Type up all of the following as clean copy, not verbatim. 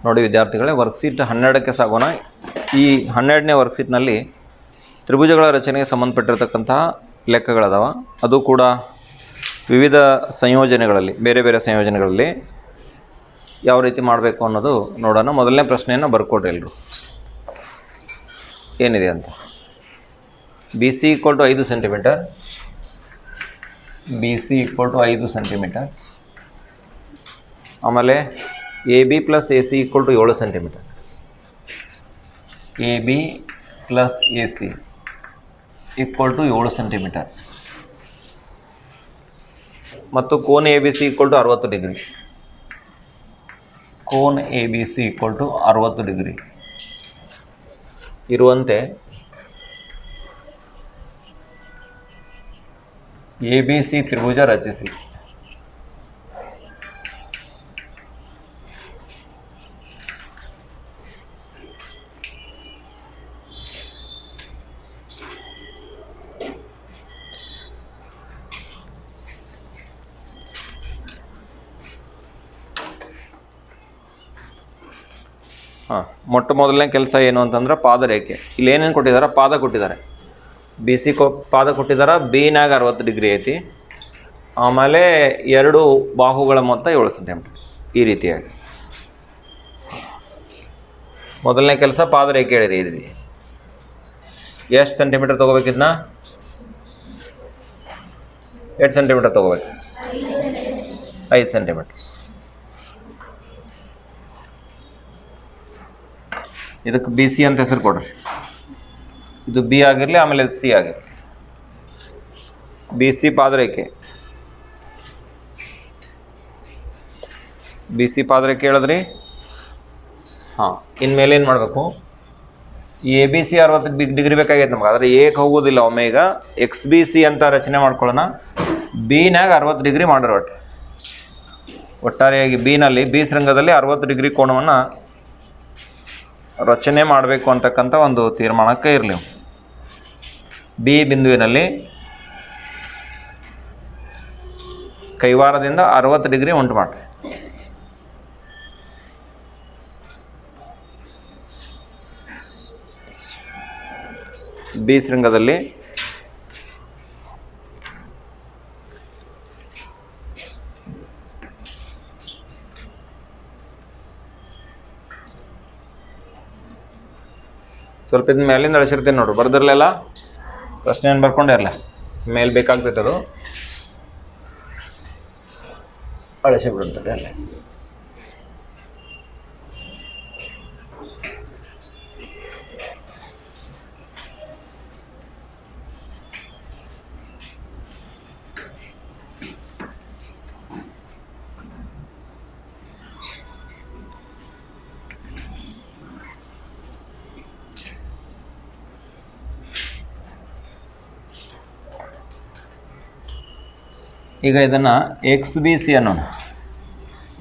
ನೋಡಿ ವಿದ್ಯಾರ್ಥಿಗಳೇ, ವರ್ಕ್ಶೀಟ್ 12ಕ್ಕೆ ಸಾಗೋಣ. ಈ 12ನೇ ವರ್ಕ್ಶೀಟ್ನಲ್ಲಿ ತ್ರಿಭುಜಗಳ ರಚನೆಗೆ ಸಂಬಂಧಪಟ್ಟಿರತಕ್ಕಂತಹ ಲೆಕ್ಕಗಳದಾವ. ಅದು ಕೂಡ ವಿವಿಧ ಸಂಯೋಜನೆಗಳಲ್ಲಿ, ಬೇರೆ ಬೇರೆ ಸಂಯೋಜನೆಗಳಲ್ಲಿ ಯಾವ ರೀತಿ ಮಾಡಬೇಕು ಅನ್ನೋದು ನೋಡೋಣ. ಮೊದಲನೇ ಪ್ರಶ್ನೆಯನ್ನು ಬರ್ಕೊಡ್ರಿ ಎಲ್ಲರೂ, ಏನಿದೆ ಅಂತ. B C equal to 5 centimetre, B C equal to 5 centimetre. ಆಮೇಲೆ A B plus A C equal to 7 centimetre, A B plus A C equal to 7 centimetre. ಮತ್ತು ಕೋನ್ A B C equal to 60 degree, ಕೋನ್ A B C equal to 60 degree ಇರುವಂತೆ A B C ತ್ರಿಭುಜ ರಚಿಸಿ. ಮೊಟ್ಟ ಮೊದಲನೇ ಕೆಲಸ ಏನು ಅಂತಂದ್ರೆ ಪಾದರೇಖೆ. ಇಲ್ಲಿ ಏನೇನು ಕೊಟ್ಟಿದ್ದಾರೆ? ಪಾದ ಕೊಟ್ಟಿದ್ದಾರೆ, ಬಿ ಸಿ ಪಾದ ಕೊಟ್ಟಿದ್ದಾರೆ. ಬಿನಾಗ 60 ಡಿಗ್ರಿ ಐತಿ. ಆಮೇಲೆ 2 ಬಾಹುಗಳ ಮೊತ್ತ 7 ಸೆಂಟಿಮೀಟರ್. ಈ ರೀತಿಯಾಗಿ ಮೊದಲನೇ ಕೆಲಸ ಪಾದರೇಖೆ ಹೇಳಿರಿ. ಈ ರೀತಿ ಎಷ್ಟು ಸೆಂಟಿಮೀಟರ್ ತೊಗೋಬೇಕಿದ್ನ? 8 ಸೆಂಟಿಮೀಟರ್ ತೊಗೋಬೇಕು, 5 ಸೆಂಟಿಮೀಟರ್. ಇದಕ್ಕೆ ಬಿ ಸಿ ಅಂತ ಹೆಸರು ಕೊಡ್ರಿ. ಇದು ಬಿ ಆಗಿರಲಿ, ಆಮೇಲೆ ಇದು ಸಿ ಆಗಿರಲಿ. ಬಿ ಸಿ ಪಾದರೇಖೆ, ಬಿ ಸಿ ಪಾದರೇಖೆ ಹೇಳಿದ್ರಿ. ಇನ್ಮೇಲೆ ಏನು ಮಾಡಬೇಕು? ಎ ಬಿ ಸಿ 60 ಡಿಗ್ರಿ ಬೇಕಾಗೈತೆ ನಮ್ಗೆ, ಆದರೆ ಏಕೆ ಹೋಗೋದಿಲ್ಲ. ಒಮ್ಮೆ ಈಗ ಎಕ್ಸ್ ಬಿ ಸಿ ಅಂತ ರಚನೆ ಮಾಡ್ಕೊಳ್ಳೋಣ. ಬಿನಾಗ 60 ಡಿಗ್ರಿ ಮಾಡಿರೋ ಒಟ್ಟಾರೆಯಾಗಿ ಬಿನಲ್ಲಿ, ಬಿ ಶೃಂಗದಲ್ಲಿ 60 ಡಿಗ್ರಿ ಕೋನವನ್ನು ರಚನೆ ಮಾಡಬೇಕು ಅಂತಕ್ಕಂಥ ಒಂದು ತೀರ್ಮಾನಕ್ಕೆ ಇರಲಿ. ಬಿ ಬಿಂದುವಿನಲ್ಲಿ ಕೈವಾರದಿಂದ 60 ಡಿಗ್ರಿ ಉಂಟು ಮಾಡಿರಿ. ಬಿ ಶೃಂಗದಲ್ಲಿ ಸ್ವಲ್ಪ ಇದ್ದ ಮೇಲಿಂದ ಅಳಿಸಿರ್ತೀನಿ ನೋಡ್ರಿ. ಬರ್ದಿರಲಿಲ್ಲ ಪ್ರಶ್ನೆ ಏನು ಬರ್ಕೊಂಡೇ ಇರಲ್ಲ, ಮೇಲೆ ಬೇಕಾಗ್ತೈತೆ ಅದು ಅಳಿಸಿ ಬಿಡುತ್ತದೆ ಅಲ್ಲೇ. ಈಗ ಇದನ್ನು ಎಕ್ಸ್ ಬಿ ಸಿ ಅನ್ನೋಣ.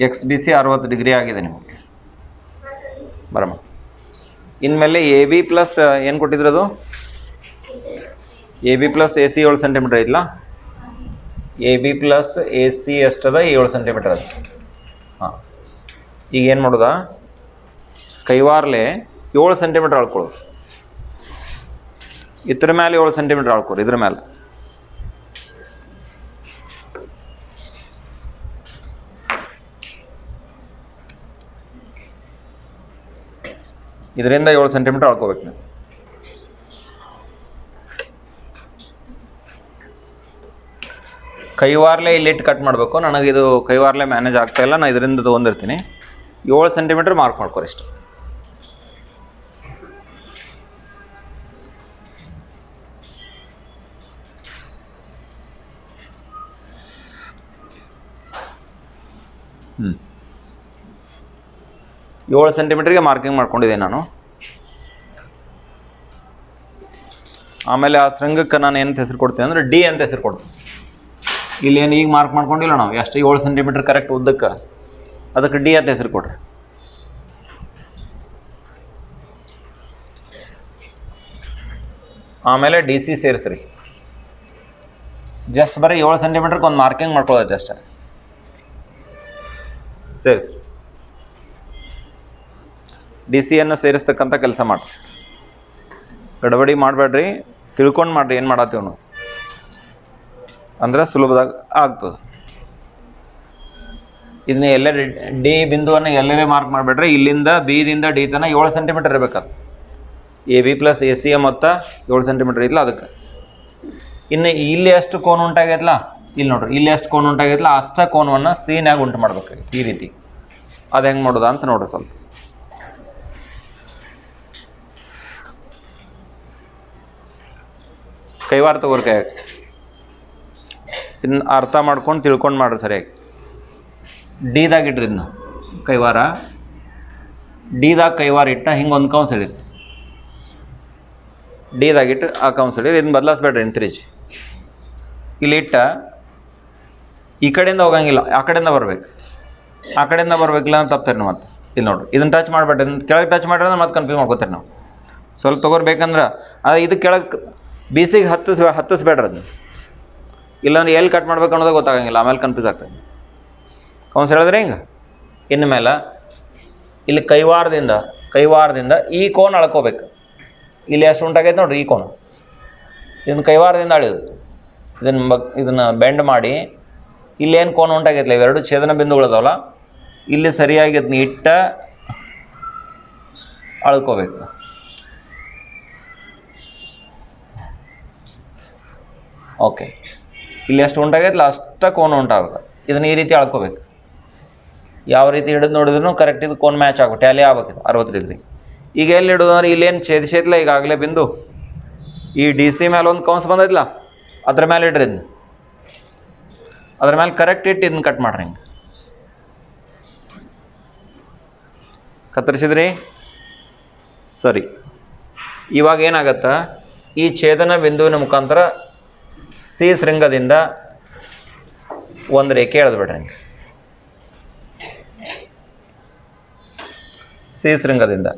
ಎಕ್ಸ್ ಬಿ ಸಿ 60 ಡಿಗ್ರಿ ಆಗಿದೆ ನಿಮಗೆ. ಬರಮ್ಮ, ಇನ್ಮೇಲೆ ಎ ಬಿ ಪ್ಲಸ್ ಏನು ಕೊಟ್ಟಿದ್ರು? ಅದು A B plus A C 7 centimetre ಐತಲ್ಲ. A B plus A C ಎಷ್ಟದ? 7 ಸೆಂಟಿಮೀಟರ್ ಅದು. ಈಗ ಏನು ಮಾಡೋದ? ಕೈವಾರ್ಲೆ 7 ಸೆಂಟಿಮೀಟರ್ ಅಳ್ಕೊಳ್ಳೋದು. ಇದ್ರ ಮೇಲೆ 7 ಸೆಂಟಿಮೀಟರ್ ಅಳ್ಕೊರಿ. ಇದ್ರ ಮೇಲೆ ಇದರಿಂದ 7 ಸೆಂಟಿಮೀಟರ್ ಅಳ್ಕೋಬೇಕು ನೀವು. ಕೈವಾರ್ಲೆ ಇಲ್ಲಿಟ್ಟು ಕಟ್ ಮಾಡಬೇಕು. ನನಗಿದು ಕೈವಾರ್ಲೆ ಮ್ಯಾನೇಜ್ ಆಗ್ತಾಯಿಲ್ಲ, ನಾನು ಇದರಿಂದ ತೊಗೊಂಡಿರ್ತೀನಿ. 7 ಸೆಂಟಿಮೀಟರ್ ಮಾರ್ಕ್ ಮಾಡ್ಕೊರಿ ಇಷ್ಟು. ಹ್ಞೂ 7 ಸೆಂಟಿಮೀಟ್ರಿಗೆ ಮಾರ್ಕಿಂಗ್ ಮಾಡ್ಕೊಂಡಿದ್ದೆ ನಾನು. ಆಮೇಲೆ ಆ ಶೃಂಗಕ್ಕೆ ನಾನು ಏನಂತ ಹೆಸರು ಕೊಡ್ತೀನಿ ಅಂದರೆ ಡಿ ಅಂತ ಹೆಸರು ಕೊಡ್ತೀನಿ. ಇಲ್ಲಿ ಏನು ಈಗ ಮಾರ್ಕ್ ಮಾಡ್ಕೊಂಡಿಲ್ಲ ನಾವು, ಎಷ್ಟು 7 ಸೆಂಟಿಮೀಟ್ರ್ ಕರೆಕ್ಟ್ ಉದ್ದಕ್ಕೆ, ಅದಕ್ಕೆ ಡಿ ಅಂತ ಹೆಸರು ಕೊಡ್ರಿ. ಆಮೇಲೆ ಡಿ ಸಿ ಸೇರಿಸ್ರಿ. ಜಸ್ಟ್ ಬರೀ 7 ಸೆಂಟಿಮೀಟ್ರಿಗೆ ಒಂದು ಮಾರ್ಕಿಂಗ್ ಮಾಡ್ಕೊಳ್ಳೋದು ಜಸ್ಟ್. ಸೇರಿಸ್ರಿ. ಡಿ ಸಿಯನ್ನು ಸೇರಿಸ್ತಕ್ಕಂಥ ಕೆಲಸ ಮಾಡಿರಿ. ಗಡಬಡಿ ಮಾಡಬೇಡ್ರಿ, ತಿಳ್ಕೊಂಡು ಮಾಡಿರಿ ಏನು ಮಾಡತ್ತೀವಿ ನಾವು, ಅಂದ್ರೆ ಸುಲಭದಾಗ ಆಗ್ತದೆ. ಇದನ್ನ ಎಲ್ಲೇ ಡಿ ಬಿಂದುವನ್ನು ಎಲ್ಲರೇ ಮಾರ್ಕ್ ಮಾಡಿಬಿಡ್ರಿ. ಇಲ್ಲಿಂದ ಬಿದಿಂದ ಡಿ ತನಕ 7 ಸೆಂಟಿಮೀಟರ್ ಇರಬೇಕದು. A B plus A C ಮೊತ್ತ 7 ಸೆಂಟಿಮೀಟರ್ ಇತ್ತಲ್ಲ ಅದಕ್ಕೆ. ಇನ್ನು ಇಲ್ಲಿ ಎಷ್ಟು ಕೋನ ಉಂಟಾಗೈತಲ್ಲ, ಇಲ್ಲಿ ನೋಡ್ರಿ, ಇಲ್ಲಿ ಎಷ್ಟು ಕೋನ ಉಂಟಾಗೈತಲ್ಲ ಅಷ್ಟ ಕೋನವನ್ನು ಸಿನ್ಯಾಗ ಉಂಟು ಮಾಡ್ಬೇಕು ಈ ರೀತಿ. ಅದು ಹೆಂಗೆ ಮಾಡೋದು ಅಂತ ನೋಡ್ರಿ ಸ್ವಲ್ಪ. ಕೈವಾರ ತಗೋರಿ ಕೈಯಾಗ. ಇದನ್ನ ಅರ್ಥ ಮಾಡ್ಕೊಂಡು ತಿಳ್ಕೊಂಡು ಮಾಡ್ರಿ ಸರಿಯಾಗಿ. ಡಿದಾಗ ಇಡ್ರಿ ಇದನ್ನ ಕೈವಾರ. ಡಿದಾಗ ಕೈವಾರ ಇಟ್ಟ ಹಿಂಗೆ ಒಂದು ಕೌನ್ಸ್ ಹಿಡಿದು ಡಿದಾಗಿಟ್ಟು ಆ ಕೌನ್ಸ್ ಹಿಡಿದು ಇದನ್ನ ಬದಲಾಯಿಸ್ಬೇಡ್ರಿ ಇಂತ್ರೀಜ್. ಇಲ್ಲಿ ಇಟ್ಟ ಈ ಕಡೆಯಿಂದ ಹೋಗಂಗಿಲ್ಲ, ಆ ಕಡೆಯಿಂದ ಬರ್ಬೇಕು. ಆ ಕಡೆಯಿಂದ ಬರ್ಬೇಕಿಲ್ಲ ಅಂತ ತಪ್ತಾರೆ ನೀವು. ಮತ್ತೆ ಇಲ್ಲಿ ನೋಡ್ರಿ, ಇದನ್ನು ಟಚ್ ಮಾಡಬೇಡ್ರಿ. ಇದನ್ನ ಕೆಳಗೆ ಟಚ್ ಮಾಡಿದ್ರೆ ಮತ್ತೆ ಕನ್ಫ್ಯೂಸ್ ಮಾಡ್ಕೋತೀರಿ ನಾವು. ಸ್ವಲ್ಪ ತೊಗೋರ್ಬೇಕಂದ್ರೆ ಅದು ಇದು ಕೆಳಗೆ ಬಿಸಿಗೆ ಹತ್ತಿಸ್ಬೇಡ್ರಿ ಅದನ್ನ. ಇಲ್ಲಾಂದ್ರೆ ಎಲ್ಲಿ ಕಟ್ ಮಾಡ್ಬೇಕು ಅನ್ನೋದು ಗೊತ್ತಾಗಂಗಿಲ್ಲ, ಆಮೇಲೆ ಕನ್ಫ್ಯೂಸ್ ಆಗ್ತದೆ. ಕೌನ್ಸ್ ಹೇಳಿದ್ರೆ ಹಿಂಗೆ ಇನ್ನು ಮೇಲೆ ಇಲ್ಲಿ ಕೈವಾರದಿಂದ ಈ ಕೋನ್ ಅಳ್ಕೋಬೇಕು. ಇಲ್ಲಿ ಎಷ್ಟು ಉಂಟಾಗೈತೆ ನೋಡ್ರಿ ಈ ಕೋನ. ಇದನ್ನು ಕೈವಾರದಿಂದ ಅಳಿಯೋದು. ಇದನ್ನು ಬೆಂಡ್ ಮಾಡಿ ಇಲ್ಲೇನು ಕೋನ ಉಂಟಾಗೈತಿಲ್ಲ, ಇವೆರಡು ಛೇದನ ಬಿಂದುಗಳದಾವಲ್ಲ, ಇಲ್ಲಿ ಸರಿಯಾಗಿ ಅದನ್ನ ಇಟ್ಟ ಅಳ್ಕೋಬೇಕು. ಓಕೆ, ಇಲ್ಲಿ ಎಷ್ಟು ಉಂಟಾಗೈತಿಲ್ಲ ಅಷ್ಟ ಕೋನ ಉಂಟಾಗಬೇಕು. ಇದನ್ನು ಈ ರೀತಿ ಅಳ್ಕೋಬೇಕು. ಯಾವ ರೀತಿ ಹಿಡಿದು ನೋಡಿದ್ರು ಕರೆಕ್ಟ್ ಇದು ಕೋನ್ ಮ್ಯಾಚ್ ಆಗ್ಬೇಕು, ಟ್ಯಾಲಿ ಆಗ್ಬೇಕಿದು 60 ಡಿಗ್ರಿ. ಈಗ ಎಲ್ಲಿ ಹಿಡಿದು ಅಂದ್ರೆ ಇಲ್ಲೇನು ಛೇದಿಸೈತಿಲ್ಲ ಈಗಾಗಲೇ ಬಿಂದು, ಈ ಡಿ ಸಿ ಮೇಲೆ ಒಂದು ಕೌನ್ಸ್ ಬಂದೈತಿಲ್ಲ ಅದ್ರ ಮೇಲೆ ಇಡ್ರಿ. ಇದನ್ನ ಅದ್ರ ಮೇಲೆ ಕರೆಕ್ಟ್ ಇಟ್ಟು ಇದನ್ನ ಕಟ್ ಮಾಡ್ರಿ. ಹಿಂಗೆ ಕತ್ತರಿಸಿದ್ರಿ ಸರಿ. ಇವಾಗ ಏನಾಗತ್ತ, ಈ ಛೇದನ ಬಿಂದುವಿನ ಮುಖಾಂತರ ಸಿ ಶೃಂಗದಿಂದ ಒಂದು ರೇಖೆ ಎಳೆದ್ಬಿಡ್ರಿ. ಹಿಂಗೆ ಸಿ ಶೃಂಗದಿಂದ.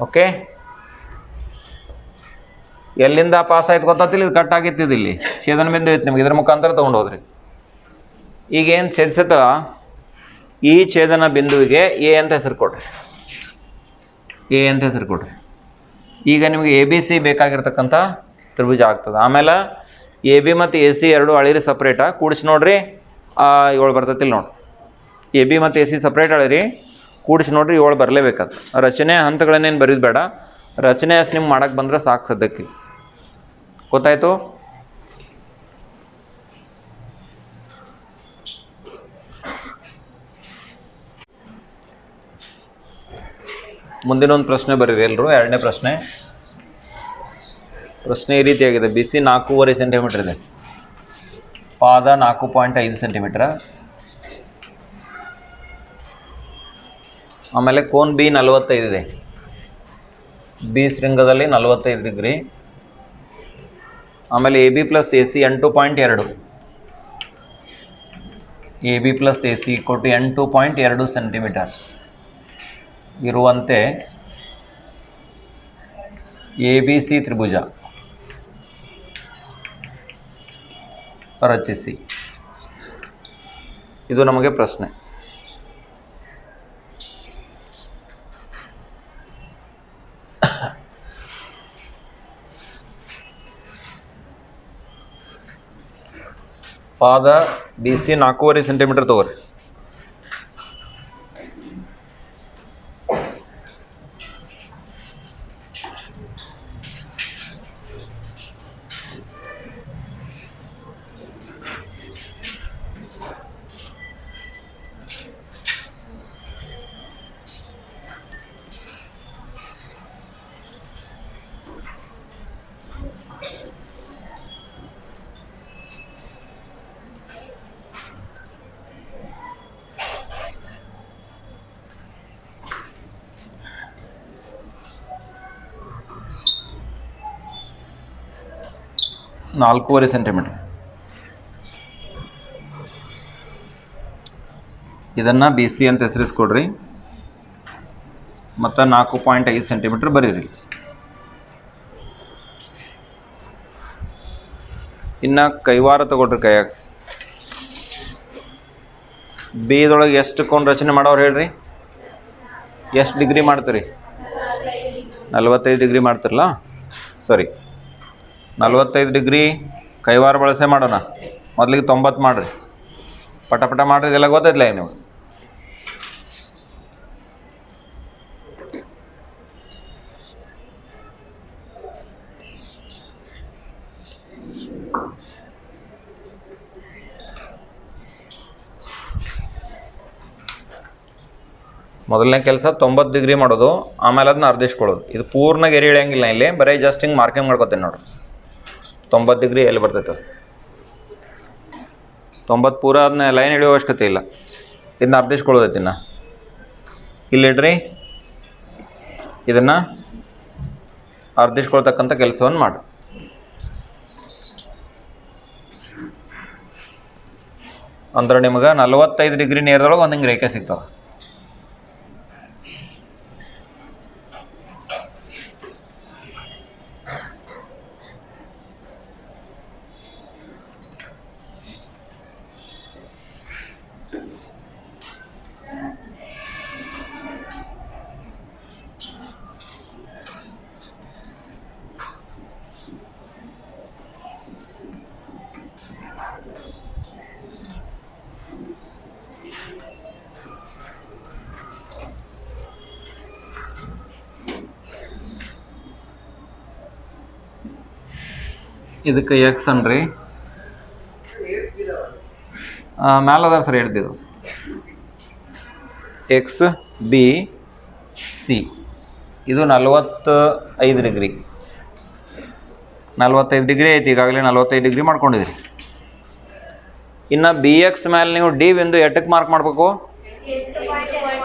ಓಕೆ, ಎಲ್ಲಿಂದ ಪಾಸ್ ಆಯ್ತು ಗೊತ್ತಾತಿಲ್ಲ, ಇದು ಕಟ್ ಆಗಿತ್ತಿದ್ದು ಇಲ್ಲಿ ಛೇದನ ಬಿಂದು ಐತಿ ನಿಮ್ಗೆ, ಇದ್ರ ಮುಖಾಂತರ ತೊಗೊಂಡು ಹೋದ್ರಿ. ಈಗೇನು ಛೇದಿಸತ್ತಲ್ಲ ಈ ಛೇದನ ಬಿಂದುವಿಗೆ ಎ ಅಂತ ಹೆಸರು ಕೊಡ್ರಿ. ಎ ಅಂತ ಹೆಸರು ಕೊಡ್ರಿ. ಈಗ ನಿಮಗೆ ಎ ಬಿ ಸಿ ಬೇಕಾಗಿರ್ತಕ್ಕಂಥ ತ್ರಿಭುಜ ಆಗ್ತದೆ. ಆಮೇಲೆ ಎ ಬಿ ಮತ್ತು ಎ ಸಿ ಎರಡು ಅಳಿರಿ ಸಪ್ರೇಟಾಗಿ ಕೂಡಿಸಿ ನೋಡ್ರಿ. 7 ಬರ್ತೈತಿಲ್ಲ ನೋಡ್ರಿ. ಎ ಬಿ ಮತ್ತು ಎ ಸಿ ಸಪ್ರೇಟ್ ಅಳಿರಿ, ಕೂಡಿಸಿ ನೋಡ್ರಿ 7 ಬರಲೇಬೇಕಾದ. ರಚನೆ ಹಂತಗಳನ್ನೇನು ಬರೀದು ಬೇಡ, ರಚನೆ ಅಷ್ಟು ನಿಮ್ಗೆ ಮಾಡಕ್ಕೆ ಬಂದ್ರೆ ಸಾಕು ಸದ್ಯಕ್ಕೆ. ಗೊತ್ತಾಯ್ತು? ಮುಂದಿನ ಒಂದು ಪ್ರಶ್ನೆ ಬರೀರಿ ಎಲ್ಲರೂ. 2ನೇ ಪ್ರಶ್ನೆ ಈ ರೀತಿಯಾಗಿದೆ. ಬಿ ಸಿ 4.5 ಸೆಂಟಿಮೀಟರ್ ಇದೆ, ಪಾದ 4.5 ಸೆಂಟಿಮೀಟರ್, ಆಮೇಲೆ ಕೋನ್ ಬಿ 45 ಇದೆ. ಬಿ ಶೃಂಗದಲ್ಲಿ 45 ಡಿಗ್ರಿ. ಆಮೇಲೆ A B plus A C 8.2, A B plus A C ಕೊಟ್ಟು 8.2 ಸೆಂಟಿಮೀಟರ್ ಇರುವಂತೆ ಎ ಬಿ ಸಿ ತ್ರಿಭುಜ ರಚಿಸಿ. ಇದು ನಮಗೆ ಪ್ರಶ್ನೆ. ಪಾದ ಬಿ ಸಿ 4.5 ಸೆಂಟಿಮೀಟರ್ ತಗೋರಿ. ನಾಲ್ಕೂವರೆ ಸೆಂಟಿಮೀಟರ್. ಇದನ್ನು ಬಿ ಸಿ ಅಂತ ಹೆಸರಿಸ್ಕೊಡ್ರಿ ಮತ್ತು 4.5 ಸೆಂಟಿಮೀಟರ್ ಬರೀರಿ. ಇನ್ನು ಕೈವಾರ ತಗೊಳ್ರಿ ಕೈಯಾಗ. ಬಿದೊಳಗೆ ಎಷ್ಟು ಕೋನ ರಚನೆ ಮಾಡೋರು ಹೇಳ್ರಿ? ಎಷ್ಟು ಡಿಗ್ರಿ ಮಾಡ್ತೀರಿ? 45 ಡಿಗ್ರಿ ಮಾಡ್ತಿರಲ್ಲ, ಸರಿ. 45 ಡಿಗ್ರಿ ಕೈವಾರ ಬಳಸೆ ಮಾಡೋಣ. ಮೊದಲಿಗೆ 90 ಮಾಡಿರಿ, ಪಟ ಪಟ ಮಾಡಿರಿ, ಇದೆಲ್ಲ ಗೊತ್ತೈತಿಲ್ಲ ನೀವು. ಮೊದಲನೇ ಕೆಲಸ 90 ಡಿಗ್ರಿ ಮಾಡೋದು, ಆಮೇಲೆ ಅದನ್ನ ಅರ್ಧಿಸ್ಕೊಳ್ಳೋದು. ಇದು ಪೂರ್ಣ ಗೆರೆ ಇಳಿಯಂಗಿಲ್ಲ ಇಲ್ಲಿ, ಬರೀ ಜಸ್ಟ್ ಹಿಂಗೆ ಮಾರ್ಕಿಂಗ್ ಮಾಡ್ಕೊತೀನಿ ನೋಡ್ರಿ. 90 ಡಿಗ್ರಿ ಎಲ್ಲಿ ಬರ್ತೈತೆ? 90 ಪೂರ ಅದನ್ನ ಲೈನ್ ಹಿಡಿಯೋ ಅವಶ್ಯಕತೆ ಇಲ್ಲ. ಇದನ್ನ ಅರ್ಧಿಸ್ಕೊಳ್ಳೋದೈತಿ. ಇಲ್ಲಿಡ್ರಿ, ಇದನ್ನು ಅರ್ಧಿಸ್ಕೊಳ್ತಕ್ಕಂಥ ಕೆಲಸವನ್ನು ಮಾಡಿ. ಅಂದ್ರೆ ನಿಮ್ಗೆ 45 ಡಿಗ್ರಿ ನೇರದೊಳಗೆ ಒಂದು ಹಿಂಗೆ ರೇಖೆ ಸಿಗ್ತಾವೆ. ಇದಕ್ಕೆ ಎಕ್ಸ್ ಅನ್ರಿ, ಮ್ಯಾಲದಾರ ಸರ್ ಹೇಳ್ತಿದ್ರು ಎಕ್ಸ್ ಬಿ ಸಿ. ಇದು 45 ಡಿಗ್ರಿ. 45 ಡಿಗ್ರಿ ಐತಿ, ಈಗಾಗಲೇ 45 ಡಿಗ್ರಿ ಮಾಡ್ಕೊಂಡಿದ್ರಿ. ಇನ್ನು ಬಿ ಎಕ್ಸ್ ಮೇಲೆ ನೀವು ಡಿ ಬಿಂದು ಎಟ್ಟಕ್ಕೆ ಮಾರ್ಕ್ ಮಾಡಬೇಕು?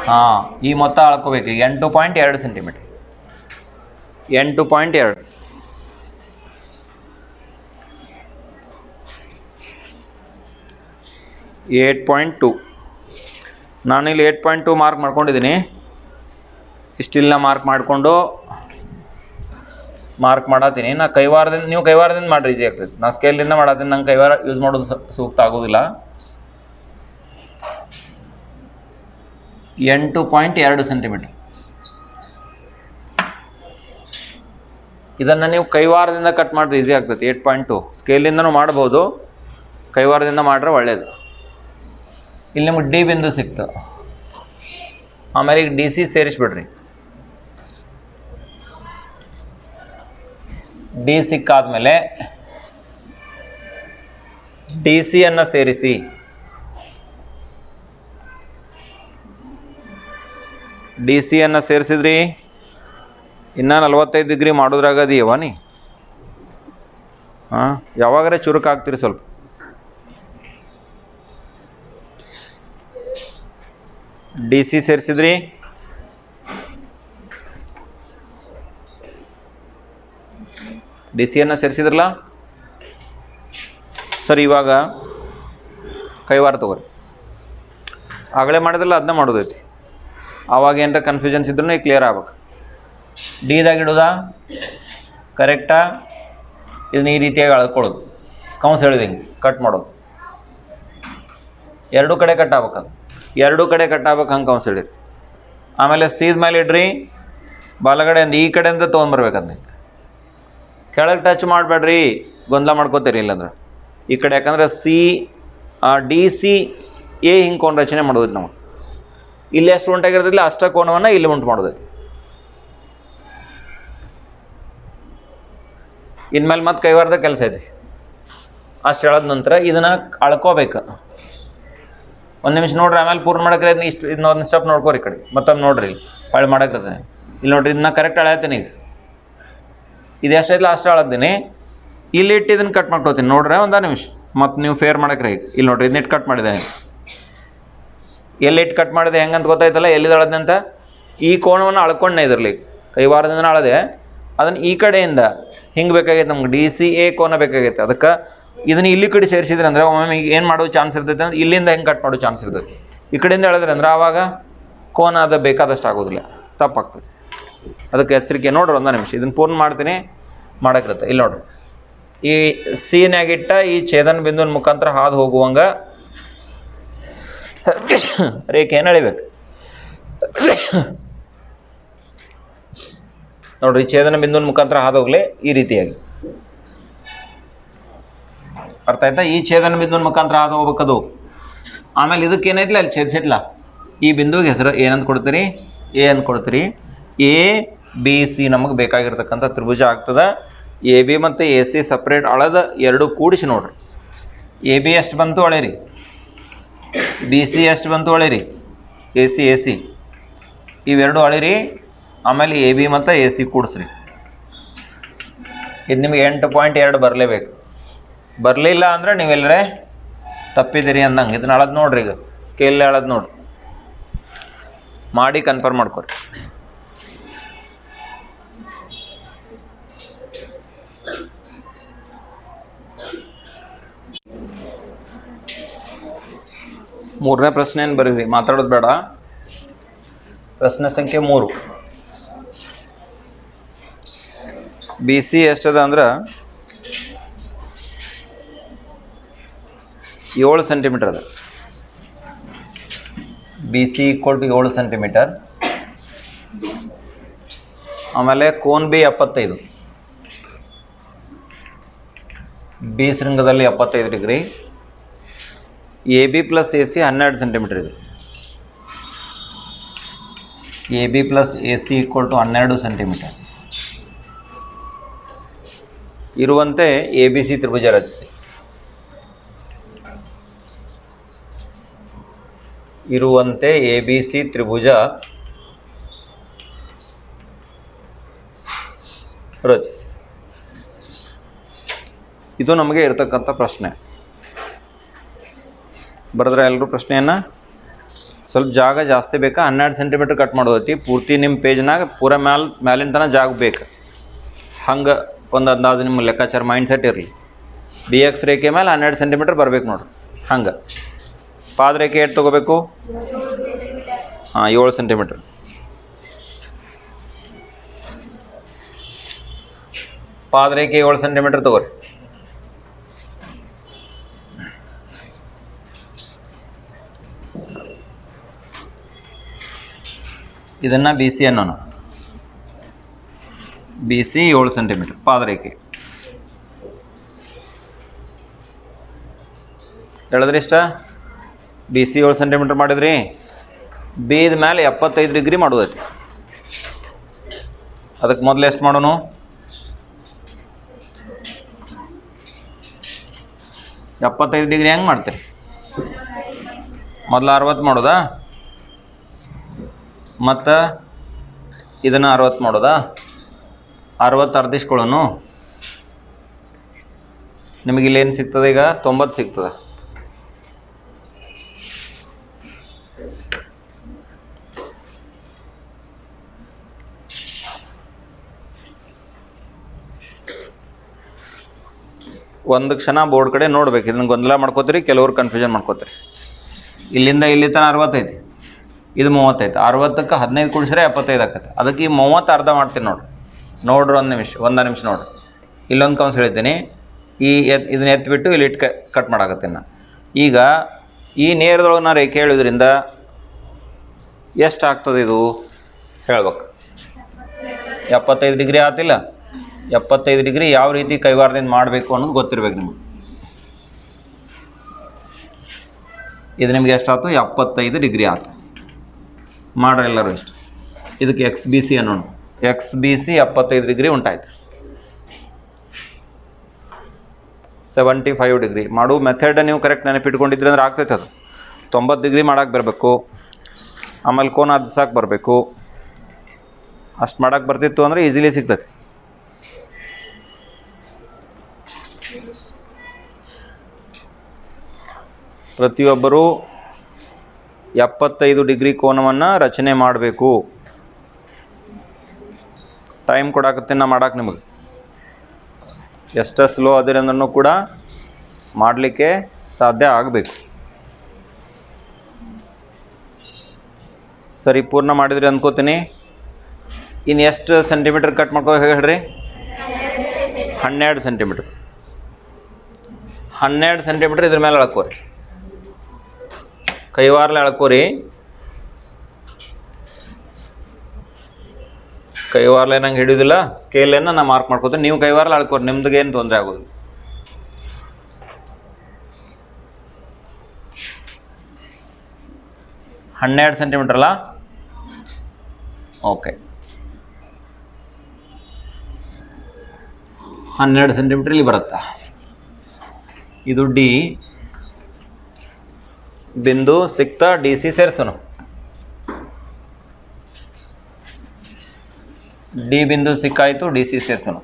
ಹಾಂ, ಈ ಮೊತ್ತ ಅಳ್ಕೋಬೇಕು. 8.2 ಸೆಂಟಿಮೀಟರ್. 8.2. ನಾನಿಲ್ಲಿ 8.2 ಮಾರ್ಕ್ ಮಾಡ್ಕೊಂಡಿದ್ದೀನಿ. ಇಷ್ಟಿಲ್ಲ ಮಾರ್ಕ್ ಮಾಡಿಕೊಂಡು ಮಾರ್ಕ್ ಮಾಡತ್ತೀನಿ. ನಾ ಕೈವಾರದಿಂದ, ನೀವು ಕೈವಾರದಿಂದ ಮಾಡಿರಿ, ಈಜಿ ಆಗ್ತೈತೆ. ನಾ ಸ್ಕೇಲಿಂದ ಮಾಡತ್ತೀನಿ, ನಂಗೆ ಕೈವಾರ ಯೂಸ್ ಮಾಡೋದು ಸೂಕ್ತ ಆಗೋದಿಲ್ಲ. 8.2 ಸೆಂಟಿಮೀಟರ್. ಇದನ್ನು ನೀವು ಕೈವಾರದಿಂದ ಕಟ್ ಮಾಡಿರಿ, ಈಸಿ ಆಗ್ತೈತಿ. 8.2 ಸ್ಕೇಲಿಂದನೂ ಮಾಡ್ಬೋದು, ಕೈವಾರದಿಂದ ಮಾಡ್ರೆ ಒಳ್ಳೆಯದು. ಇಲ್ಲಿ ನಿಮ್ಗೆ ಡಿ ಬಿಂದು ಸಿಕ್ತು. ಆಮೇಲೆ ಈಗ ಡಿ ಸಿ ಸೇರಿಸ್ಬಿಡ್ರಿ. ಡಿ ಸಿಕ್ಕಾದ್ಮೇಲೆ ಡಿ ಸಿಯನ್ನು ಸೇರಿಸಿ. ಡಿ ಸಿಯನ್ನು ಸೇರಿಸಿದ್ರಿ. ಇನ್ನು 45 ಡಿಗ್ರಿ ಮಾಡೋದ್ರಾಗ ಅದೀಯವ ನೀ? ಹಾಂ, ಯಾವಾಗಾರೆ ಚುರುಕಾಗ್ತೀರಿ ಸ್ವಲ್ಪ. ಡಿ ಸಿ ಸೇರಿಸಿದ್ರಿ. ಡಿ ಸಿಯನ್ನು ಸೇರಿಸಿದ್ರಲ್ಲ ಸರ್. ಇವಾಗ ಕೈವಾರ ತಗೋರಿ. ಆಗಲೇ ಮಾಡಿದ್ರಲ್ಲ ಅದನ್ನ ಮಾಡೋದೈತಿ. ಆವಾಗ ಏನಾರ ಕನ್ಫ್ಯೂಷನ್ಸ್ ಇದ್ರೂ ಈಗ ಕ್ಲಿಯರ್ ಆಗ್ಬೇಕು. ಡಿದಾಗ ಇಡೋದಾ ಕರೆಕ್ಟಾ? ಇದನ್ನ ಈ ರೀತಿಯಾಗಿ ಅಳ್ಕೊಳ್ಳೋದು, ಕೌನ್ಸ್ ಹೇಳಿದೆ ಹಿಂಗೆ ಕಟ್ ಮಾಡೋದು. ಎರಡೂ ಕಡೆ ಕಟ್ ಆಗ್ಬೇಕದು, ಎರಡೂ ಕಡೆ ಕಟ್ ಆಗ್ಬೇಕು, ಹಂಗೆ ಕೌನ್ಸ್ ಹೇಳಿರಿ. ಆಮೇಲೆ ಸೀದ ಮೇಲೆ ಇಡ್ರಿ. ಬಲಗಡೆಯಿಂದ ಈ ಕಡೆಯಿಂದ ತೊಗೊಂಬರ್ಬೇಕಂದ್ರೆ ಕೆಳಗೆ ಟಚ್ ಮಾಡಬೇಡ್ರಿ, ಗೊಂದಲ ಮಾಡ್ಕೋತೀರಿ. ಇಲ್ಲಂದ್ರೆ ಈ ಕಡೆ, ಯಾಕಂದ್ರೆ ಡಿ ಸಿ ಎ ಹಿಂಗೆ ಕೋನ ರಚನೆ ಮಾಡೋದು. ನಾವು ಇಲ್ಲಿ ಎಷ್ಟು ಉಂಟಾಗಿರೋದಿಲ್ಲ ಅಷ್ಟ ಕೋನವನ್ನು ಇಲ್ಲಿ ಉಂಟು ಮಾಡೋದೈತಿ. ಇನ್ಮೇಲೆ ಮತ್ತೆ ಕೈವಾರದ ಕೆಲಸ ಐತಿ. ಅಷ್ಟು ಹೇಳೋದ ನಂತರ ಇದನ್ನು ಅಳ್ಕೋಬೇಕು. ಒಂದು ನಿಮಿಷ ನೋಡ್ರಿ, ಆಮೇಲೆ ಪೂರ್ಣ ಮಾಡಕ್ಕೆ ಇಷ್ಟು ಇದನ್ನೊಂದು ಸ್ಟೆಪ್ ನೋಡ್ಕೋರಿ. ಈ ಕಡೆ ಮತ್ತೊಮ್ಮೆ ನೋಡ್ರಿ, ಹೊಳ್ಳಿ ಮಾಡಕ್ಕೆ ಇಲ್ಲಿ ನೋಡ್ರಿ. ಇದನ್ನ ಕರೆಕ್ಟ್ ಅಳತ್ತೀನಿ. ಈಗ ಇದು ಎಷ್ಟೈತಿಲ್ಲ ಅಷ್ಟು ಅಳತ್ತೀನಿ. ಇಲ್ಲಿ ಇಟ್ಟು ಇದನ್ನು ಕಟ್ ಮಾಡ್ಕೋತೀನಿ ನೋಡ್ರಿ. ಒಂದು ನಿಮಿಷ ಮತ್ತು ನೀವು ಫೇರ್ ಮಾಡಕ್ರಿ. ಇಲ್ಲಿ ನೋಡ್ರಿ, ಇದನ್ನ ಇಟ್ಟು ಕಟ್ ಮಾಡಿದೆ. ಎಲ್ಲಿ ಇಟ್ಟು ಕಟ್ ಮಾಡಿದೆ ಹೆಂಗಂತ ಗೊತ್ತಾಯ್ತಲ್ಲ, ಎಲ್ಲಿದ್ದು ಅಳದೆ ಅಂತ. ಈ ಕೋಣವನ್ನು ಅಳ್ಕೊಂಡೆ ಇದರಲ್ಲಿ ಕೈವಾರದಿಂದ ಅಳದೆ. ಅದನ್ನು ಈ ಕಡೆಯಿಂದ ಹಿಂಗೆ ಬೇಕಾಗೈತೆ ನಮ್ಗೆ. ಡಿ ಸಿ ಎ ಕೋನ ಬೇಕಾಗೈತೆ. ಅದಕ್ಕೆ ಇದನ್ನು ಇಲ್ಲಿ ಕಡೆ ಸೇರಿಸಿದ್ರೆ ಅಂದರೆ ಒಮ್ಮೆ ಏನು ಮಾಡೋ ಚಾನ್ಸ್ ಇರ್ತೈತೆ ಅಂದ್ರೆ ಇಲ್ಲಿಂದ ಹೆಂಗೆ ಕಟ್ ಮಾಡೋ ಚಾನ್ಸ್ ಇರ್ತೈತೆ. ಈ ಕಡೆಯಿಂದ ಹೇಳಿದ್ರೆ ಅಂದ್ರೆ ಆವಾಗ ಕೋನ ಅದು ಬೇಕಾದಷ್ಟು ಆಗೋದಿಲ್ಲ, ತಪ್ಪಾಗ್ತದೆ. ಅದಕ್ಕೆ ಎಚ್ಚರಿಕೆ. ನೋಡ್ರಿ ಒಂದು ನಿಮಿಷ ಇದನ್ನು ಪೂರ್ಣ ಮಾಡ್ತೀನಿ, ಮಾಡೋಕ್ಕಿರುತ್ತೆ. ಇಲ್ಲಿ ನೋಡ್ರಿ, ಈ ಸೀನ್ಯಾಗಿಟ್ಟ ಈ ಛೇದನ ಬಿಂದುವಿನ ಮುಖಾಂತರ ಹಾದು ಹೋಗುವಂಗೆ ರೇಖೆಯನ್ನು ಎಳಿಬೇಕು. ನೋಡ್ರಿ, ಛೇದನ ಬಿಂದುವಿನ ಮುಖಾಂತರ ಹಾದೋಗ್ಲಿ ಈ ರೀತಿಯಾಗಿ. ಅರ್ಥ ಆಯ್ತಾ? ಈ ಛೇದನ ಬಿಂದುವಿನ ಮುಖಾಂತರ ಹಾದು ಹೋಗ್ಬೇಕದು. ಆಮೇಲೆ ಇದಕ್ಕೆ ಏನೈತಿಲ್ಲ ಅಲ್ಲಿ ಛೇದಿಸಿಟ್ಲ, ಈ ಬಿಂದುವಿಗೆ ಹೆಸರು ಏನಂತ ಕೊಡ್ತೀರಿ? ಎ ಅಂತ ಕೊಡ್ತೀರಿ. ಎ ಬಿ ಸಿ ನಮಗೆ ಬೇಕಾಗಿರ್ತಕ್ಕಂಥ ತ್ರಿಭುಜ ಆಗ್ತದೆ. ಎ ಬಿ ಮತ್ತು ಎ ಸಿ ಸಪ್ರೇಟ್ ಅಳದ ಎರಡು ಕೂಡಿಸಿ ನೋಡ್ರಿ. ಎ ಬಿ ಎಷ್ಟು ಬಂತು ಅಳೆರಿ, ಬಿ ಸಿ ಎಷ್ಟು ಬಂತು ಅಳೆರಿ, ಎ ಸಿ ಇವೆರಡು ಅಳಿರಿ. ಆಮೇಲೆ ಎ ಬಿ ಮತ್ತು ಎ ಸಿ ಕೂಡಿಸ್ರಿ. ಇದು ನಿಮಗೆ 8.2 ಬರಲೇಬೇಕು. ಬರಲಿಲ್ಲ ಅಂದರೆ ನೀವೆಲ್ಲರೇ ತಪ್ಪಿದ್ದೀರಿ ಅಂದಂಗೆ. ಇದನ್ನ ಅಳದು ನೋಡ್ರಿ, ಈಗ ಸ್ಕೇಲ್ ಅಳದು ನೋಡ್ರಿ, ಮಾಡಿ ಕನ್ಫರ್ಮ್ ಮಾಡ್ಕೊರಿ. ಮೂರನೇ ಪ್ರಶ್ನೆ ಏನು ಬರೀರಿ, ಮಾತಾಡೋದು ಬೇಡ. ಪ್ರಶ್ನೆ ಸಂಖ್ಯೆ 3. ಬಿ ಸಿ ಎಷ್ಟದ ಅಂದ್ರೆ 7 ಸೆಂಟಿಮೀಟರ್ ಅದ. B C equal to 7 centimetre. ಆಮೇಲೆ ಕೋನ್ ಬಿ 75, ಬಿ ಶೃಂಗದಲ್ಲಿ 75 degree. A B plus A C 12 centimetre ಇದೆ. A B plus A C equal to 12 centimetre ಇರುವಂತೆ ಎ ಬಿ ಸಿ ತ್ರಿಭುಜ ರಚಿಸಿ. ಇರುವಂತೆ ಎ ಬಿ ಸಿ ತ್ರಿಭುಜ ರಚಿಸಿ. ಇದು ನಮಗೆ ಇರತಕ್ಕಂಥ ಪ್ರಶ್ನೆ. ಬರೆದ್ರೆ ಎಲ್ಲರೂ ಪ್ರಶ್ನೆಯನ್ನು? ಸ್ವಲ್ಪ ಜಾಗ ಜಾಸ್ತಿ ಬೇಕಾ? 12 ಸೆಂಟಿಮೀಟರ್ ಕಟ್ ಮಾಡೋದೈತಿ. ಪೂರ್ತಿ ನಿಮ್ಮ ಪೇಜ್ನಾಗ ಪೂರ ಮ್ಯಾಲಿನ ತನಕ ಜಾಗ ಬೇಕು. ಹಂಗೆ ಒಂದು ಅಂದಾಜು ನಿಮ್ಮ ಲೆಕ್ಕಾಚಾರ ಮೈಂಡ್ ಸೆಟ್ ಇರಲಿ. ಬಿ ಎಕ್ಸ್ ರೇಖೆ ಮೇಲೆ 12 ಸೆಂಟಿಮೀಟರ್ ಬರ್ಬೇಕು ನೋಡ್ರಿ. ಹಂಗೆ ಪಾದರೇಖೆ ಎಷ್ಟು ತೊಗೋಬೇಕು? 7 ಸೆಂಟಿಮೀಟರ್. ಪಾದರೇಖೆ 7 ಸೆಂಟಿಮೀಟರ್ ತೊಗೋರಿ. ಇದನ್ನು ಬಿ ಸಿ ಅನ್ನೋಣ. ಬಿ ಸಿ 7 ಸೆಂಟಿಮೀಟರ್ ಪಾದರೇಖೆ. ಹೇಳಿದ್ರಿ ಇಷ್ಟ. ಬಿ ಸಿ 7 ಸೆಂಟಿಮೀಟರ್ ಮಾಡಿದ್ರಿ. ಬಿದ ಮೇಲೆ 75 ಡಿಗ್ರಿ ಮಾಡೋದೈತಿ. ಅದಕ್ಕೆ ಮೊದಲು ಎಷ್ಟು ಮಾಡೋಣ? 75 ಡಿಗ್ರಿ ಹೆಂಗೆ ಮಾಡ್ತೀರಿ? ಮೊದಲು 60 ಮಾಡೋದಾ? ಮತ್ತು ಇದನ್ನು 60 ಮಾಡೋದಾ? 60 ಅರ್ಧಿಸ್ಕೊಳ್ಳೋನು. ನಿಮಗಿಲ್ಲೇನು ಸಿಗ್ತದೆ? ಈಗ 90 ಸಿಗ್ತದೆ. ಒಂದು ಕ್ಷಣ ಬೋರ್ಡ್ ಕಡೆ ನೋಡ್ಬೇಕು. ಇದನ್ನು ಗೊಂದಲ ಮಾಡ್ಕೋತೀರಿ, ಕೆಲವ್ರು ಕನ್ಫ್ಯೂಷನ್ ಮಾಡ್ಕೋತೀರಿ. ಇಲ್ಲಿಂದ ಇಲ್ಲಿ ತನಕ 60 ಐತಿ, ಇದು 30 ಐತಿ. 60ಕ್ಕೆ 15 ಕೂಡಿಸ್ರೆ 75 ಆಕತ್ತೆ. ಅದಕ್ಕೆ ಈ 30 ಅರ್ಧ ಮಾಡ್ತೀನಿ ನೋಡ್ರಿ. ಒಂದು ನಿಮಿಷ ನೋಡ್ರಿ. ಇಲ್ಲೊಂದು ಕೌನ್ಸ್ ಹೇಳ್ತೀನಿ. ಇದನ್ನ ಎತ್ತಿಬಿಟ್ಟು ಇಲ್ಲಿ ಇಟ್ಟು ಕಟ್ ಮಾಡಾಕತ್ತೀನಿ ನಾನು. ಈಗ ಈ ನೇರದೊಳಗೆ ನಾನು ರೇಖೆ ಹೇಳಿದ್ರಿಂದ ಎಷ್ಟು ಆಗ್ತದೆ ಇದು ಹೇಳ್ಬೇಕು. 75 ಡಿಗ್ರಿ ಆತಿಲ್ಲ? 75 ಡಿಗ್ರಿ ಯಾವ ರೀತಿ ಕೈವಾರದಿಂದ ಮಾಡಬೇಕು ಅನ್ನೋದು ಗೊತ್ತಿರ್ಬೇಕು ನಿಮಗೆ. ಇದು ನಿಮ್ಗೆ ಎಷ್ಟಾಯ್ತು? 75 ಡಿಗ್ರಿ ಆಯ್ತು. ಮಾಡ್ರಿ ಎಲ್ಲರೂ ಎಷ್ಟು. ಇದಕ್ಕೆ ಎಕ್ಸ್ ಬಿ ಸಿ ಅನ್ನೋಣ. ಎಕ್ಸ್ ಬಿ ಸಿ 75 ಡಿಗ್ರಿ ಉಂಟಾಯ್ತು. 75 ಡಿಗ್ರಿ ಮಾಡೋ ಮೆಥಡ್ ನೀವು ಕರೆಕ್ಟ್ ನೆನಪಿಟ್ಕೊಂಡಿದ್ರಿ ಅಂದ್ರೆ ಆಗ್ತೈತೆ. ಅದು 90 ಡಿಗ್ರಿ ಮಾಡೋಕ್ಕೆ ಬರಬೇಕು. ಆಮೇಲೆ ಕೋನ ಅದ್ಸಾಕೆ ಬರಬೇಕು. ಅಷ್ಟು ಮಾಡೋಕ್ಕೆ ಬರ್ತಿತ್ತು ಅಂದರೆ ಈಸಿಲಿ ಸಿಗ್ತೈತಿ. ಪ್ರತಿಯೊಬ್ಬರೂ 75 ಡಿಗ್ರಿ ಕೋನವನ್ನು ರಚನೆ ಮಾಡಬೇಕು. ಟೈಮ್ ಕೊಡಾಕತ್ತೀನಿ ನಾ ಮಾಡಕ್ಕೆ. ನಿಮಗೆ ಎಷ್ಟು ಸ್ಲೋ ಅದಿರಂದ್ರೂ ಕೂಡ ಮಾಡಲಿಕ್ಕೆ ಸಾಧ್ಯ ಆಗಬೇಕು. ಸರಿ, ಪೂರ್ಣ ಮಾಡಿದ್ರಿ ಅಂದ್ಕೋತೀನಿ. ಇನ್ನು ಎಷ್ಟು ಸೆಂಟಿಮೀಟರ್ ಕಟ್ ಮಾಡ್ಕೋ ಹೇಳ್ರಿ? 12 ಸೆಂಟಿಮೀಟರ್. 12 ಸೆಂಟಿಮೀಟರ್ ಇದ್ರ ಮೇಲೆ ಅಳ್ಕೋರಿ. ಕೈವಾರ್ಲೆ ಅಳ್ಕೋರಿ. ಕೈವಾರ್ಲೆ ನಂಗೆ ಹಿಡಿಯೋದಿಲ್ಲ, ಸ್ಕೇಲನ್ನು ನಾನು ಮಾರ್ಕ್ ಮಾಡ್ಕೋತೀನಿ, ನೀವು ಕೈವಾರ್ಲೆ ಅಳ್ಕೋರಿ, ನಿಮ್ದಿಗೆ ಏನು ತೊಂದರೆ ಆಗೋದು. ಹನ್ನೆರಡು ಸೆಂಟಿಮೀಟರ್ ಅಲ್ಲ? ಓಕೆ, 12 ಸೆಂಟಿಮೀಟರ್ ಇಲ್ಲಿ ಬರುತ್ತಾ. ಇದು ಡಿ ಬಿಂದು ಸಿಕ್ತಾ, ಡಿ ಸಿ ಸೇರಿಸೋನು. ಡಿ ಬಿಂದು ಸಿಕ್ಕಾಯಿತು, ಡಿ ಸಿ ಸೇರಿಸೋನು.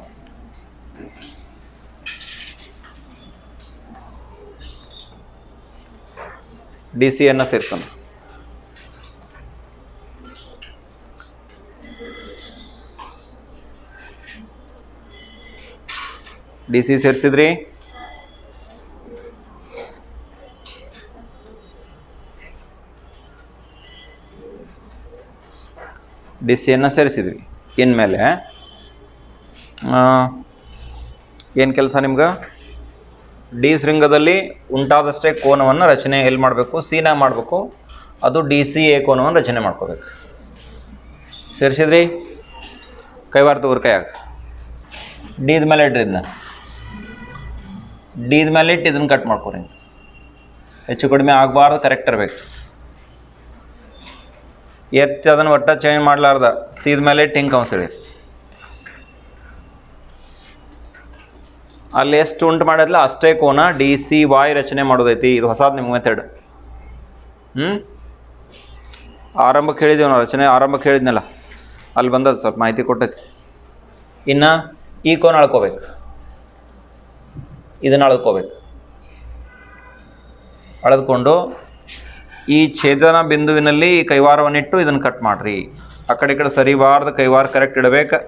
ಡಿ ಸಿಯನ್ನು ಸೇರಿಸೋನು. ಡಿ ಸಿ ಸೇರಿಸಿದ್ರಿ, ಡಿ ಸಿಯನ್ನು ಸೇರಿಸಿದ್ವಿ. ಇನ್ಮೇಲೆ ಏನು ಕೆಲಸ ನಿಮ್ಗೆ? ಡಿ ಶೃಂಗದಲ್ಲಿ ಉಂಟಾದಷ್ಟೇ ಕೋನವನ್ನು ರಚನೆ ಎಲ್ಲಿ ಮಾಡಬೇಕು? ಸಿನ ಮಾಡಬೇಕು. ಅದು ಡಿ ಸಿ ಎ ಕೋನವನ್ನು ರಚನೆ ಮಾಡ್ಕೋಬೇಕು. ಸೇರಿಸಿದ್ರಿ, ಕೈವಾರ ತಗೋರಿ ಕೈಯಾಗ. ಡಿದ ಮೇಲೆ ಇಡ್ರಿ, ಇದನ್ನ ಡಿದ ಮೇಲೆ ಇಟ್ಟು ಇದನ್ನು ಕಟ್ ಮಾಡ್ಕೊರಿ. ಹೆಚ್ಚು ಕಡಿಮೆ ಆಗಬಾರ್ದು, ಕರೆಕ್ಟ್ ಇರಬೇಕು. ಎತ್ತಿ ಅದನ್ನು ಒಟ್ಟ ಚೇಂಜ್ ಮಾಡಲಾರ್ದ ಸೀದ ಮೇಲೆ ಇಟ್ಟು ಹಿಂಗೆ ಕೌನ್ಸಿಡಿ. ಅಲ್ಲಿ ಎಷ್ಟು ಉಂಟು ಮಾಡಿದ್ಲ ಅಷ್ಟೇ ಕೋನ ಡಿ ಸಿ ವಾಯ್ ರಚನೆ ಮಾಡೋದೈತಿ. ಇದು ಹೊಸದು ನಿಮ್ಮ ಮೆಥಡ್. ಆರಂಭಕ್ಕೆ ಹೇಳಿದ್ದೀವಿ ನಾವು, ರಚನೆ ಆರಂಭಕ್ಕೆ ಹೇಳಿದ್ನಲ್ಲ, ಅಲ್ಲಿ ಬಂದದ್ದು ಸ್ವಲ್ಪ ಮಾಹಿತಿ ಕೊಟ್ಟೈತಿ. ಇನ್ನು ಈ ಕೋನ ಅಳ್ಕೋಬೇಕು, ಇದನ್ನು ಅಳ್ಕೋಬೇಕು. ಅಳೆದುಕೊಂಡು ಈ ಛೇದನ ಬಿಂದುವಿನಲ್ಲಿ ಕೈವಾರವನ್ನಿಟ್ಟು ಇದನ್ನು ಕಟ್ ಮಾಡಿರಿ. ಆ ಕಡೆ ಈ ಕಡೆ ಸರಿಬಾರ್ದು, ಕೈವಾರ ಕರೆಕ್ಟ್ ಇಡಬೇಕು.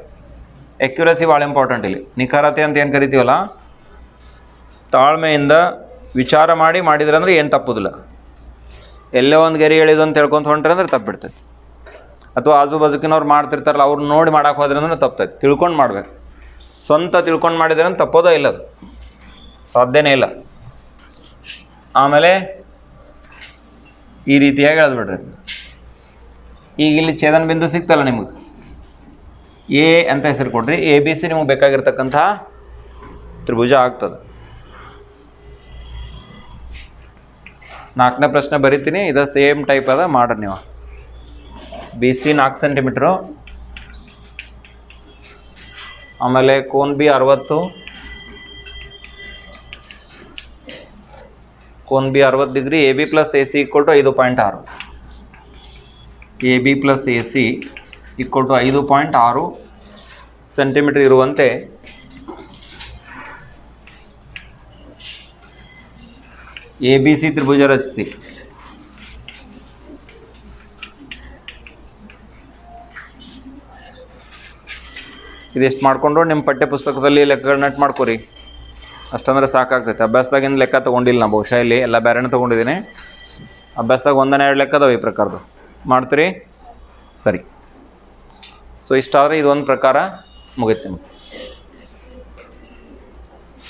ಎಕ್ಯುರಸಿ ಭಾಳ ಇಂಪಾರ್ಟೆಂಟ್ ಇಲ್ಲಿ. ನಿಖರತೆ ಅಂತ ಏನು ಕರಿತೀವಲ್ಲ, ತಾಳ್ಮೆಯಿಂದ ವಿಚಾರ ಮಾಡಿದ್ರೆ ಅಂದ್ರೆ ಏನು ತಪ್ಪುದಿಲ್ಲ. ಎಲ್ಲೋ ಒಂದು ಗೆರೆ ಎಳಿದು ಅಂತ ಹೇಳ್ಕೊಂತ ಹೊಂಟ್ರೆ ಅಂದ್ರೆ ತಪ್ಪಿಡ್ತೈತಿ. ಅಥವಾ ಆಜು ಬಾಜುಕಿನವ್ರು ಮಾಡ್ತಿರ್ತಾರಲ್ಲ, ಅವ್ರು ನೋಡಿ ಮಾಡಕ್ಕೆ ಹೋದ್ರೆ ಅಂದ್ರೆ ತಪ್ತೈತಿ. ತಿಳ್ಕೊಂಡು ಮಾಡ್ಬೇಕು. ಸ್ವಂತ ತಿಳ್ಕೊಂಡು ಮಾಡಿದ್ರೆ ಅಂದ್ರೆ ತಪ್ಪೋದೇ ಇಲ್ಲ, ಅದು ಸಾಧ್ಯನೇ ಇಲ್ಲ. ಆಮೇಲೆ ಈ ರೀತಿಯಾಗಿ ಎಳೆದ್ಬಿಡ್ರಿ. ಈಗ ಇಲ್ಲಿ ಛೇದನ ಬಿಂದು ಸಿಕ್ತಲ್ಲ ನಿಮಗೆ, ಎ ಅಂತ ಹೆಸರು ಕೊಡ್ರಿ. ಎ ಬಿ ಸಿ ನಿಮಗೆ ಬೇಕಾಗಿರ್ತಕ್ಕಂಥ ತ್ರಿಭುಜ ಆಗ್ತದೆ. 4ನೇ ಪ್ರಶ್ನೆ ಬರಿತೀನಿ, ಇದು ಸೇಮ್ ಟೈಪ್ ಅದ, ಮಾಡ್ರಿ ನೀವು. ಬಿ ಸಿ 4 ಸೆಂಟಿಮೀಟ್ರು, ಆಮೇಲೆ ಕೋನ್ ಬಿ 60, ಕೋನ್ B 60 degree. A B plus A C equal to 5.6. A B plus A C equal to 5.6 centimetre ಇರುವಂತೆ ಎ ಬಿ ಸಿ ತ್ರಿಭುಜ ರಚಿಸಿ. ಇದೆಷ್ಟು ಮಾಡಿಕೊಂಡು ನಿಮ್ಮ ಪಠ್ಯ ಪುಸ್ತಕದಲ್ಲಿ ಲೆಕ್ಕಗಳನ್ನ ನೆಟ್ ಮಾಡ್ಕೊರಿ. ಅಷ್ಟಂದ್ರೆ ಸಾಕಾಗ್ತೈತೆ. ಅಭ್ಯಾಸದಾಗಿಂದ ಲೆಕ್ಕ ತೊಗೊಂಡಿಲ್ಲ ನಾನು, ಬಹುಶಃ ಇಲ್ಲಿ ಎಲ್ಲ ಬೇರೆನೇ ತೊಗೊಂಡಿದ್ದೀನಿ. ಅಭ್ಯಾಸದಾಗ 1-2 ಲೆಕ್ಕ ಅದಾವೆ ಈ ಪ್ರಕಾರದ್ದು. ಮಾಡ್ತೀರಿ? ಸರಿ. ಸೊ ಇಷ್ಟಾದರೆ ಇದೊಂದು ಪ್ರಕಾರ ಮುಗಿತು ನಿಮಗೆ.